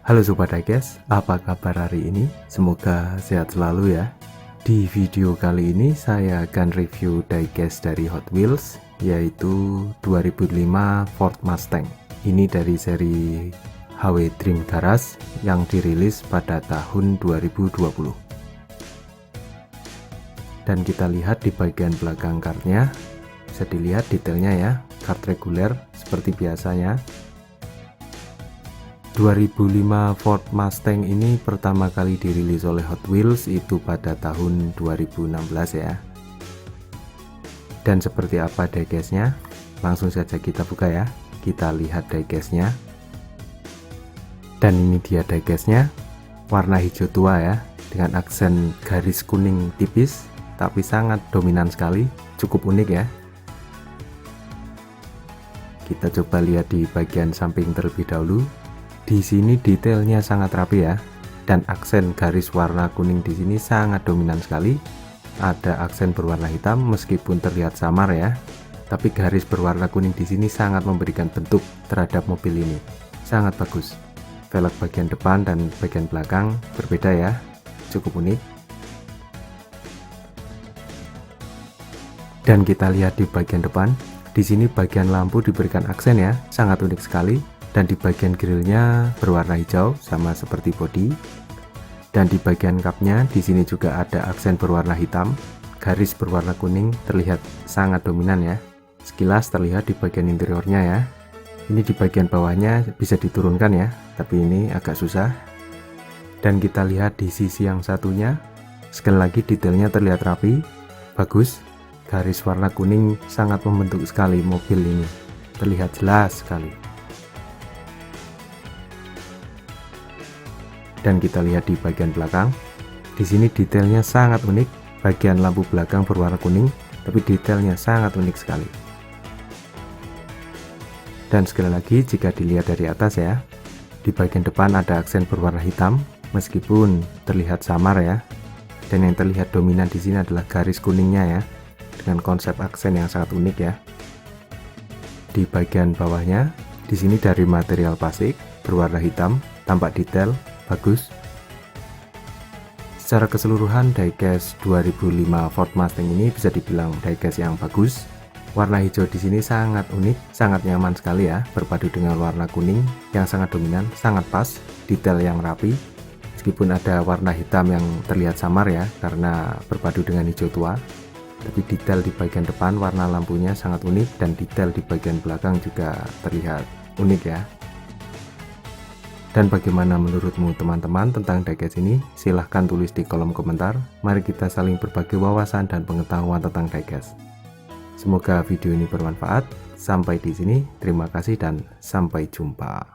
Halo Sobat Diecast, apa kabar hari ini? Semoga sehat selalu ya. Di video kali ini saya akan review diecast dari Hot Wheels, yaitu 2005 Ford Mustang. Ini dari seri HW Dream Garage yang dirilis pada tahun 2020. Dan kita lihat di bagian belakang kartnya, bisa dilihat detailnya ya, kart reguler seperti biasanya. 2005 Ford Mustang ini pertama kali dirilis oleh Hot Wheels itu pada tahun 2016 ya. Dan seperti apa diecastnya? Langsung saja kita buka ya. Kita lihat diecastnya. Dan ini dia diecastnya, warna hijau tua ya, dengan aksen garis kuning tipis, tapi sangat dominan sekali, cukup unik ya. Kita coba lihat di bagian samping terlebih dahulu. Di sini detailnya sangat rapi ya, dan aksen garis warna kuning di sini sangat dominan sekali. Ada aksen berwarna hitam meskipun terlihat samar ya, tapi garis berwarna kuning di sini sangat memberikan bentuk terhadap mobil ini. Sangat bagus. Velg bagian depan dan bagian belakang berbeda ya, cukup unik. Dan kita lihat di bagian depan, di sini bagian lampu diberikan aksen ya, sangat unik sekali. Dan di bagian grillnya berwarna hijau sama seperti bodi. Dan di bagian kapnya di sini juga ada aksen berwarna hitam, garis berwarna kuning terlihat sangat dominan ya. Sekilas terlihat di bagian interiornya ya. Ini di bagian bawahnya bisa diturunkan ya, tapi ini agak susah. Dan kita lihat di sisi yang satunya, sekali lagi detailnya terlihat rapi, bagus. Garis warna kuning sangat membentuk sekali mobil ini, terlihat jelas sekali. Dan kita lihat di bagian belakang, di sini detailnya sangat unik. Bagian lampu belakang berwarna kuning, tapi detailnya sangat unik sekali. Dan sekali lagi jika dilihat dari atas ya, di bagian depan ada aksen berwarna hitam meskipun terlihat samar ya. Dan yang terlihat dominan di sini adalah garis kuningnya ya, dengan konsep aksen yang sangat unik ya. Di bagian bawahnya, di sini dari material plastik berwarna hitam, tampak detail bagus. Secara keseluruhan diecast 2005 Ford Mustang ini bisa dibilang diecast yang bagus. Warna hijau di sini sangat unik, sangat nyaman sekali ya, berpadu dengan warna kuning yang sangat dominan, sangat pas, detail yang rapi. Meskipun ada warna hitam yang terlihat samar ya, karena berpadu dengan hijau tua. Tapi detail di bagian depan warna lampunya sangat unik, dan detail di bagian belakang juga terlihat unik ya. Dan bagaimana menurutmu teman-teman tentang diecast ini? Silahkan tulis di kolom komentar. Mari kita saling berbagi wawasan dan pengetahuan tentang diecast. Semoga video ini bermanfaat. Sampai di sini, terima kasih dan sampai jumpa.